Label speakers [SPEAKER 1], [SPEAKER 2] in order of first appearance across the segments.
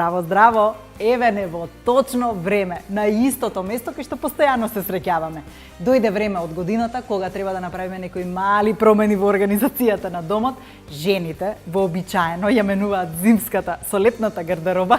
[SPEAKER 1] Здраво, здраво! Еве не во точно време, на истото место кај што постојано се среќаваме. Дојде време од годината кога треба да направиме некои мали промени во организацијата на домот. Жените вообичаено ја менуваат зимската со летната гардероба,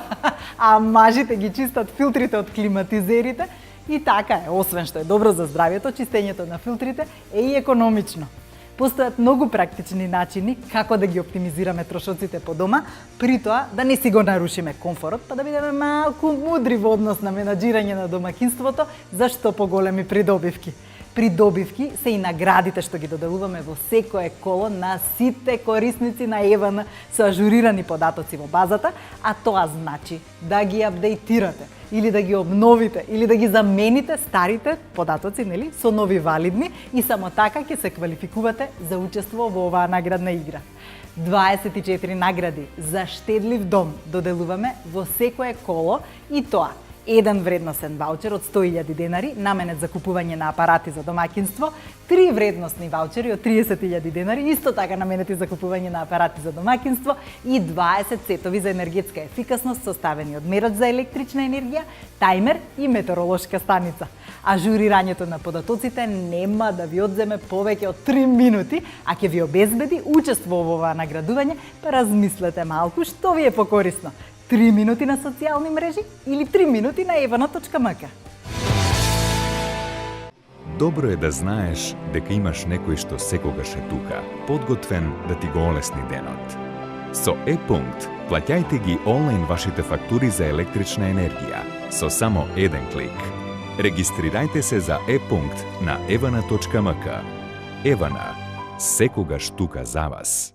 [SPEAKER 1] а мажите ги чистат филтрите од климатизерите. И така е, освен што е добро за здравјето, чистењето на филтрите е и економично. Постојат многу практични начини како да ги оптимизираме трошоците по дома, при тоа да не си го нарушиме комфорот, па да бидеме малку мудри во однос на менаџирање на домакинството за што поголеми придобивки. Придобивки се и наградите што ги доделуваме во секое коло на сите корисници на ЕВН со ажурирани податоци во базата, а тоа значи да ги апдейтирате или да ги обновите, или да ги замените старите податоци, нели, со нови валидни и само така ќе се квалификувате за учество во оваа наградна игра. 24 награди за штедлив дом доделуваме во секое коло и тоа: еден вредносен ваучер од 100.000 денари наменет за купување на апарати за домакинство, 3 вредносни ваучери од 30.000 денари исто така наменети за купување на апарати за домакинство и 20 сетови за енергетска ефикасност составени од мерач за електрична енергија, тајмер и метеоролошка станица. Ажурирањето на податоците нема да ви одземе повеќе од 3 минути, а ќе ви обезбеди учество во оваа наградување, па размислете малку што ви е покорисно. 3 минути на социјални мрежи или 3 минути на evana.mk.
[SPEAKER 2] Добро е да знаеш дека имаш некој што секогаш е тука, подготвен да ти го олесни денот. Со Е-пункт плаќајте ги онлайн вашите фактури за електрична енергија со само еден клик. Регистрирајте се за Е-пункт на evana.mk. Евана, секогаш тука за вас.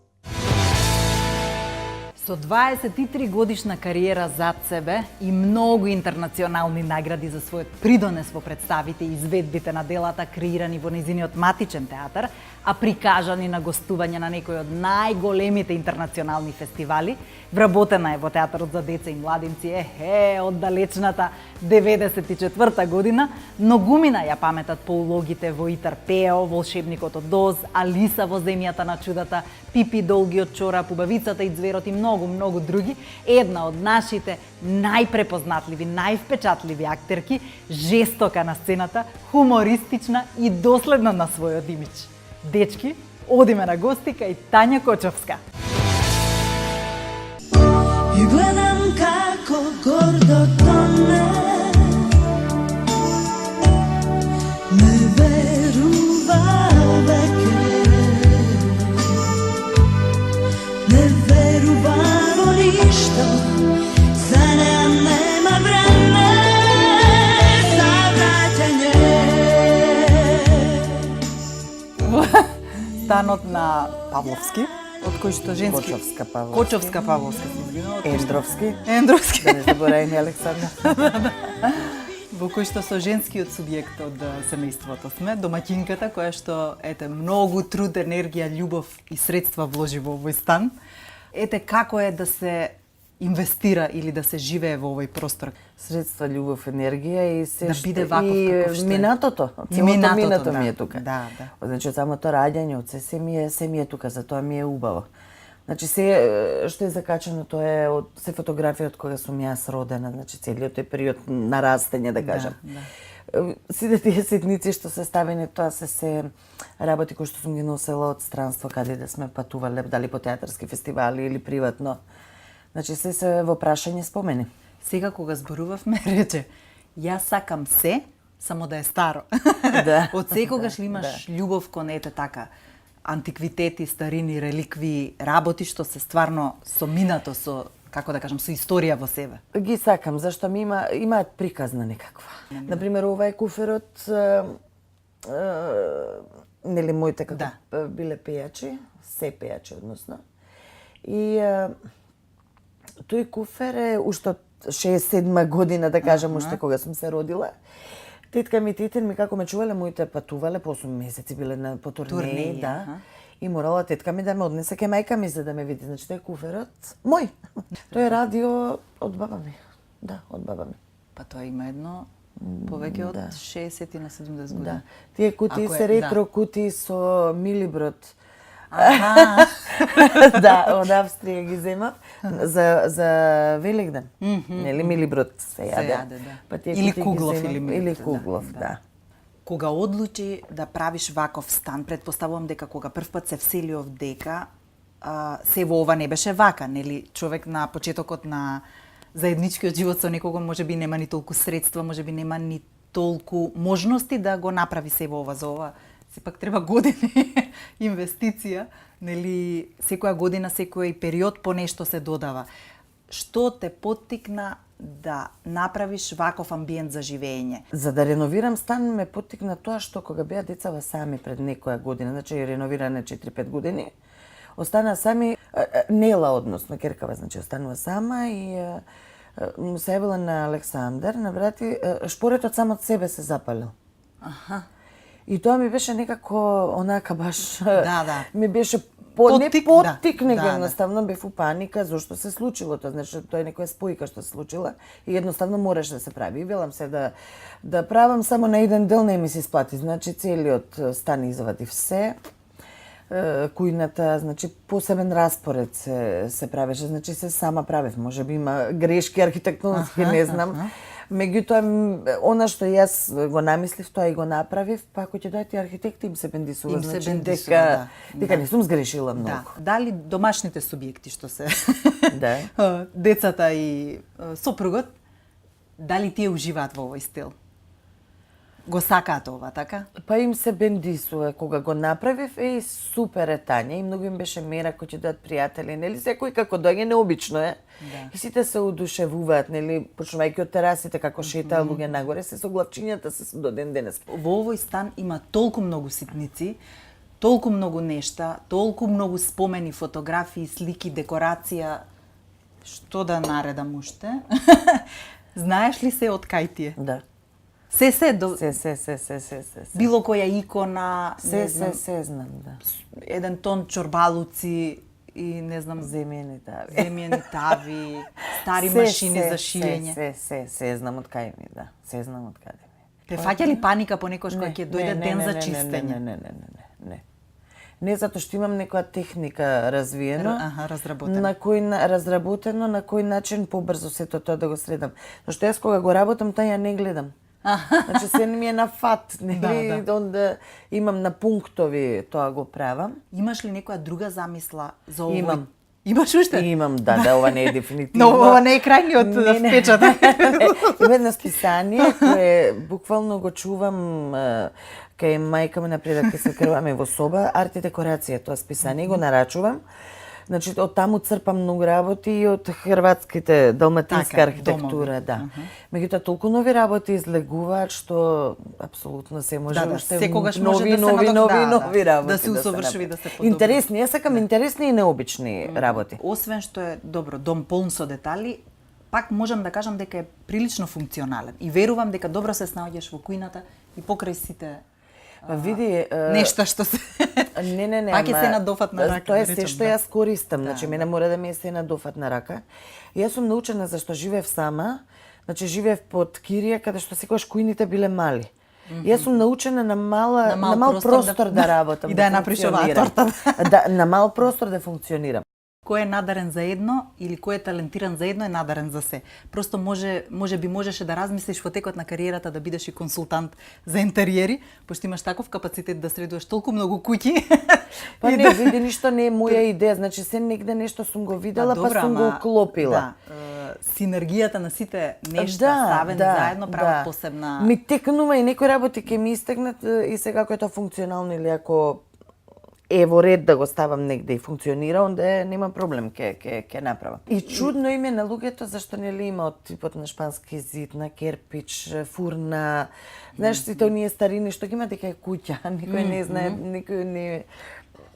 [SPEAKER 1] Со 23 годишна кариера зад себе и многу интернационални награди за својот придонес во представите и изведбите на делата креирани во нејзиниот матичен театар, а прикажани на гостување на некои од најголемите интернационални фестивали, вработена е во театарот за деца и младинци од далечната 94-та година, но гумина ја паметат по улогите во Итар Пео, Волшебникот од Оз, Алиса во земјата на чудата, Пипи долгиот чорап, Убавицата и ѕверот и многу други. Една од нашите најпрепознатливи, највпечатливи актерки, жестока на сцената, хумористична и доследна на својот имидж. Дечки, одиме на гости кај Тања Кочовска.
[SPEAKER 3] И гледам како гордо тоне, не верува веќе, не верува во ништо, за неа нема време за враќање.
[SPEAKER 1] Станот на Павловски, од кој што женски... Кочовска Павловска, Ендровски.
[SPEAKER 4] Да не забораваме Александра.
[SPEAKER 1] Во кој што со женскиот субјект од семејството сме, домаќинката која што многу труд, енергија, љубов и средства вложи во овој стан. Како е да се инвестира или да се живее во овој простор?
[SPEAKER 4] Средства, љубов, енергија и се
[SPEAKER 1] да биде ваков како што е.
[SPEAKER 4] Минатото. Минато ми е тука.
[SPEAKER 1] Да.
[SPEAKER 4] Значи, самото раѓање, од се ми е тука, затоа ми е убаво. Значи, се што е закачено, тоа е од се фотографија од кога сум јас родена, значи целиот тој период на растење, да кажам. Сите тие ситници што се ставени, тоа се работи кои што сум ги носела од странство, каде да сме патувале, дали по театарски фестивали или приватно. Значи, се во прашање спомени.
[SPEAKER 1] Сега кога зборувавме, рече, јас сакам се, само да е старо.
[SPEAKER 4] Да.
[SPEAKER 1] Од секогаш ли имаш љубов кон така антиквитети, старини, реликви, работи што се стварно со минато, со, како да кажам, со историја во себе?
[SPEAKER 4] Ги сакам, зашто ми имаат приказна некаква. Например, ова е куферот, нели моите како биле пејачи, се пејачи односно. И тој куфер е уште од 67 година, да кажам, уште кога сум се родила. Тетка ми и тетин ми како ме чувале, моите патувале по 8 месеци, биле по турнеи, да. И морала тетка ми да ме однесе ке мајка ми за да ме види. Значи, тој куферот мој. Тој е радио од баба ми. Да, од баба ми.
[SPEAKER 1] Па тоа има едно повеќе од 60 на 70 години.
[SPEAKER 4] Да. Тие кутии се ретро кутии со милиброд Да, од Австрија ги земав за Великден. Нели милиброд се јаде.
[SPEAKER 1] да.
[SPEAKER 4] Па тие
[SPEAKER 1] Или
[SPEAKER 4] кутии ги
[SPEAKER 1] куглов
[SPEAKER 4] земав.
[SPEAKER 1] или милиброд,
[SPEAKER 4] Или
[SPEAKER 1] да,
[SPEAKER 4] куглов, да.
[SPEAKER 1] Кога одлучи да правиш ваков стан, предпоставувам дека кога првпат се вселиов дека се во ова не беше вака, нели? Човек на почетокот на заедничкиот живот со некого можеби нема ни толку средства, можеби нема ни толку можности да го направи се во ова. За ова сепак треба години инвестиција, нели? Секоја година, секој период по нешто се додава. Што те поттикна да направиш ваков амбиент за живење?
[SPEAKER 4] За да реновирам стан ме поттикна тоа што кога беа децава сами пред некоја година, значи реновиране 4-5 години, остана сами, Нела односно, керкава, значи останува сама и му се јавила на Александар, на брати, шпоретот сам од себе се запалил.
[SPEAKER 1] Аха.
[SPEAKER 4] И тоа ми беше некако онака баш
[SPEAKER 1] Да.
[SPEAKER 4] ми беше
[SPEAKER 1] Поттик,
[SPEAKER 4] него
[SPEAKER 1] да.
[SPEAKER 4] едноставно бев у паника зошто се случило тоа, значи тоа е некоја спојка што се случила и едноставно мораше да се прави. И велам се да правам само на еден дел не ми се исплати, значи целиот стан извадив се. Кујната, значи посебен распоред се правеше, значи се сама правев, можеби има грешки архитектонски, не знам. Меѓутоа, она што јас го намислив, тоа и го направив, па ако ќе дојдат и архитекти им се бендисува,
[SPEAKER 1] Им се
[SPEAKER 4] значи
[SPEAKER 1] бендисува,
[SPEAKER 4] дека не сум сгрешила
[SPEAKER 1] Да.
[SPEAKER 4] многу.
[SPEAKER 1] Дали домашните субјекти што се
[SPEAKER 4] Да.
[SPEAKER 1] децата и сопругот, дали тие уживаат во овој стил? Го сакаат ова, така?
[SPEAKER 4] Па им се бендисува кога го направив, супер е Тања и многу им беше мера кои ќе дојдат пријатели, нели секој како доаѓа необично е.
[SPEAKER 1] Да.
[SPEAKER 4] И сите се удушевуваат, нели, почнувајќи од терасите како шетаа луѓе нагоре, се со главчињата се до ден денес.
[SPEAKER 1] Во овој стан има толку многу ситници, толку многу нешта, толку многу спомени, фотографии, слики, декорација. Што да наредам уште? Знаеш ли се од кај ти е?
[SPEAKER 4] Да.
[SPEAKER 1] Се
[SPEAKER 4] Се.
[SPEAKER 1] било која икона, не знам,
[SPEAKER 4] Се знам, да.
[SPEAKER 1] еден тон чорбалуци и не знам,
[SPEAKER 4] Земјени тави.
[SPEAKER 1] земјени тави, стари машини за шиење.
[SPEAKER 4] Се знам од кај ми, да. Се знам од каде ми.
[SPEAKER 1] Те фаќа ли паника понекош кога ќе дојде ден за чистење?
[SPEAKER 4] Не. Не затоа што имам некоја техника развиена, разработено на кој начин побрзо сето тоа да го средам. Зашто јас кога го работам, тоа ја не гледам. Значи се ми е на фат, нели, онда имам на пунктови, тоа го правам.
[SPEAKER 1] Имаш ли некоја друга замисла за овој?
[SPEAKER 4] Имам.
[SPEAKER 1] Имаш уште?
[SPEAKER 4] Имам, да, ова не е дефинитивно.
[SPEAKER 1] Но ова не е крајниот впечаток.
[SPEAKER 4] Има едно списание кое буквално го чувам кај мајка ми напред ке се крваме во соба, арт и декорација, тоа списание го нарачувам. Значи од таму црпам многу работи и од хрватските далматинска
[SPEAKER 1] Така,
[SPEAKER 4] архитектура,
[SPEAKER 1] домови.
[SPEAKER 4] да. Меѓутоа толку нови работи излегуваат што апсолутно се може
[SPEAKER 1] Да,
[SPEAKER 4] уште
[SPEAKER 1] секогаш може да се
[SPEAKER 4] нови работи
[SPEAKER 1] да се усоврши и да се подобри.
[SPEAKER 4] интересни, јас сакам интересни и необични работи.
[SPEAKER 1] Освен што е добро, дом полн со детали, пак можам да кажам дека е прилично функционален и верувам дека добро се снаоѓаш во кујната и покрај сите
[SPEAKER 4] Види,
[SPEAKER 1] нешта што се
[SPEAKER 4] Не,
[SPEAKER 1] пак е се на дофатна рака.
[SPEAKER 4] Тоа е
[SPEAKER 1] да
[SPEAKER 4] се
[SPEAKER 1] речам,
[SPEAKER 4] што
[SPEAKER 1] да.
[SPEAKER 4] јас користам, значи
[SPEAKER 1] Да,
[SPEAKER 4] мене мора да ми е се на дофатна рака. И јас сум научена зашто живеев сама, значи живеев под кирија каде што секогаш кујните биле мали. И јас сум научена на мал простор да работам.
[SPEAKER 1] И да ја направиш оваа
[SPEAKER 4] функционирам.
[SPEAKER 1] торта.
[SPEAKER 4] Да, на мал простор да функционирам.
[SPEAKER 1] Кој е надарен за едно или кој е талентиран за едно е надарен за се. Просто можеше да размислиш во текот на кариерата да бидеш и консултант за интериери, пошто имаш таков капацитет да средуваш толку многу куќи.
[SPEAKER 4] Па не, види, ништо не е моја идеја, значи се негде нешто сум го видела, па сум го уклопила.
[SPEAKER 1] Да, синергијата на сите нешта ставени заедно прават посебна.
[SPEAKER 4] Ми текнува и некои работи ќе ми истекнат и сега ако е тоа функционално или ако е во ред да го ставам негде и функционира, онда нема проблем, ќе направам. И чудно име на луѓето зашто нели има од типот на шпански зид, на керпич, фурна, знаеш сите оние старини што ги има дека е куќа, никој не знае, никој не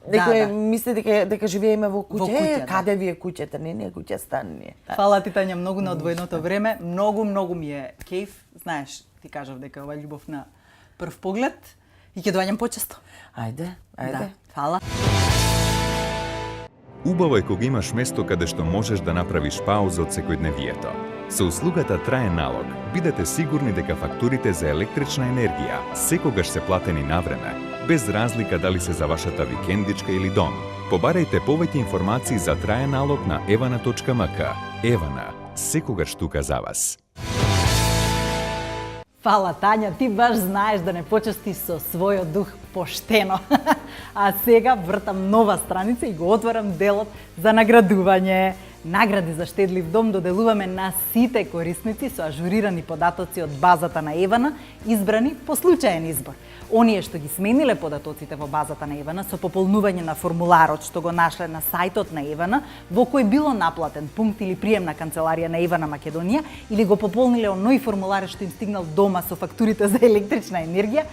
[SPEAKER 4] Некој мисли дека живееме во куќа. Каде ви е куќата? Не е куќа, стан ни е.
[SPEAKER 1] Фала ти, Тања, многу на одвоеното време. Многу ми е кејф. Знаеш, ти кажав дека ова љубов на прв поглед и ќе доаѓам почесто.
[SPEAKER 4] Ајде.
[SPEAKER 1] Да, фала.
[SPEAKER 2] Убаво е кога имаш место каде што можеш да направиш пауза од секојдневието. Со услугата Траен налог, бидете сигурни дека фактурите за електрична енергија секогаш се платени на време, без разлика дали се за вашата викендичка или дом. Побарајте повеќе информации за траен налог на evana.mk. Евана, секогаш тука за вас.
[SPEAKER 1] Фала, Тања, ти баш знаеш да не почести со својот дух поштено. А сега вртам нова страница и го отварам делот за наградување. Награди за штедлив дом доделуваме на сите корисници со ажурирани податоци од базата на Евана, избрани по случаен избор. Оние што ги смениле податоците во базата на Евана со пополнување на формуларот што го нашле на сајтот на Евана, во кој било наплатен пункт или приемна канцеларија на Евана Македонија, или го пополниле оној формулар што им стигнал дома со фактурите за електрична енергија,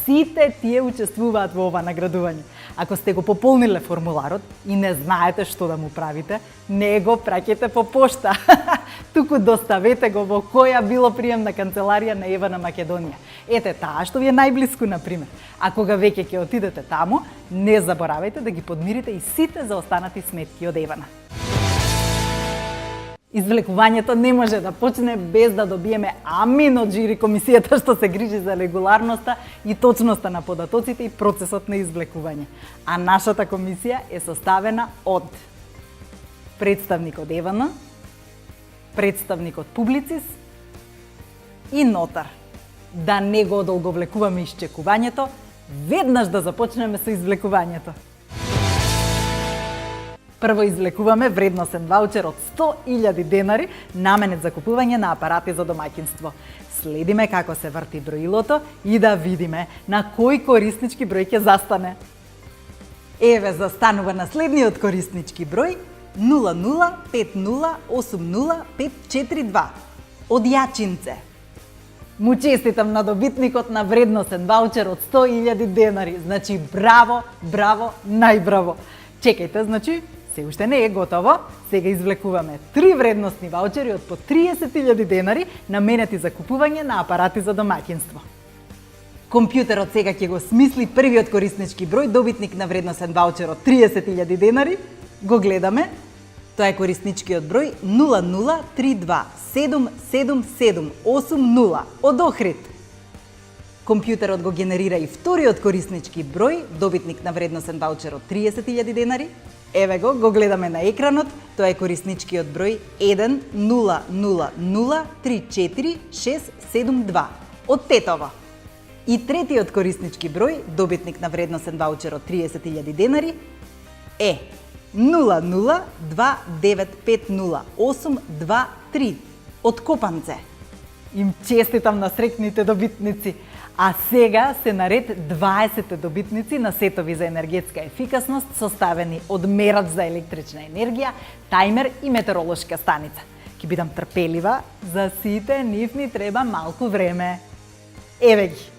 [SPEAKER 1] сите тие учествуваат во ова наградување. Ако сте го пополниле формуларот и не знаете што да му правите, не го праќете по пошта. Туку доставете го во која било приемна канцеларија на Евана Македонија. Ете таа што ви е најблиску, например. А кога веќе ќе отидете таму, не заборавајте да ги подмирите и сите заостанати сметки од Евана. Извлекувањето не може да почне без да добиеме амин од жири комисијата што се грижи за регуларноста и точноста на податоците и процесот на извлекување. А нашата комисија е составена од представник од Евана, представник од Публицис и нотар. Да не го одолговлекуваме исчекувањето, веднаш да започнеме со извлекувањето. Прво извлекуваме вредносен ваучер од 100.000 денари, наменет за купување на апарати за домаќинство. Следиме како се врти броилото и да видиме на кој кориснички број ќе застане. Еве застанува на следниот кориснички број 0050805542 од Јачинце. Му честитам на добитникот на вредносен ваучер од 100.000 денари. Значи, браво, браво, најбраво. Чекајте, значи, се уште не е готово. Сега извлекуваме 3 вредносни ваучери од по 30.000 денари наменети за купување на апарати за домаќинство. Компјутерот сега ќе го смисли првиот кориснички број, добитник на вредносен ваучер од 30.000 денари. Го гледаме. Тоа е корисничкиот број 0032777880 од Охрид. Компјутерот го генерира и вториот кориснички број, добитник на вредносен ваучер од 30.000 денари. Еве го гледаме на екранот. Тоа е корисничкиот број 1000346672 од Тетово. И третиот кориснички број, добитник на вредносен ваучер од 30.000 денари е 00295082 од Копанце. Им честитам на среќните добитници. А сега се наред 20 добитници на сетови за енергетска ефикасност, составени од мерач за електрична енергија, тајмер и метеоролошка станица. Ќе бидам трпелива, за сите нив ни треба малку време. Еве ги.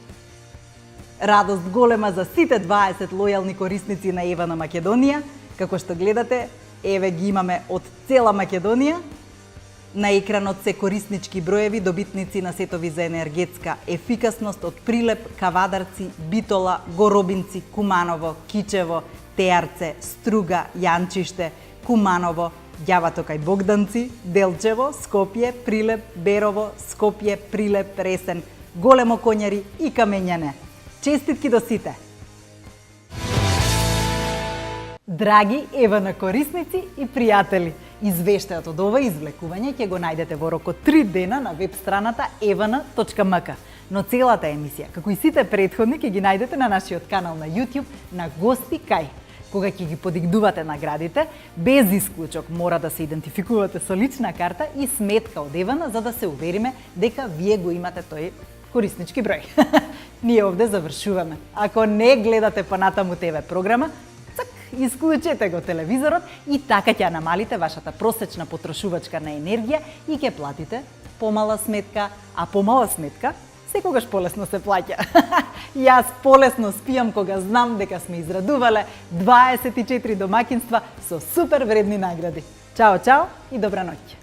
[SPEAKER 1] Радост голема за сите 20 лојални корисници на Евана Македонија. Како што гледате, еве ги имаме од цела Македонија. На екранот се кориснички броеви добитници на сетови за енергетска ефикасност од Прилеп, Кавадарци, Битола, Горобинци, Куманово, Кичево, Теарце, Струга, Јанчиште, Куманово, Ѓаватока и Богданци, Делчево, Скопје, Прилеп, Берово, Скопје, Прилеп, Ресен, Големо Коњари и Камењане. Честитки до сите! Драги Евана корисници и пријатели, извештајот од ова извлекување ќе го најдете во рок од 3 дена на веб страната evana.mk. Но целата емисија, како и сите претходни, ќе ги најдете на нашиот канал на YouTube на Гости Кај. Кога ќе ги подигдувате наградите, без исклучок мора да се идентификувате со лична карта и сметка од Евана за да се увериме дека вие го имате тој кориснички број. Ние овде завршуваме. Ако не гледате понатаму ТВ програма, исклучете го телевизорот и така ќе намалите вашата просечна потрошувачка на енергија и ќе платите помала сметка, а помала сметка секогаш полесно се плаќа. Јас полесно спијам кога знам дека сме израдувале 24 домаќинства со супер вредни награди. Чао, чао и добра ноќ.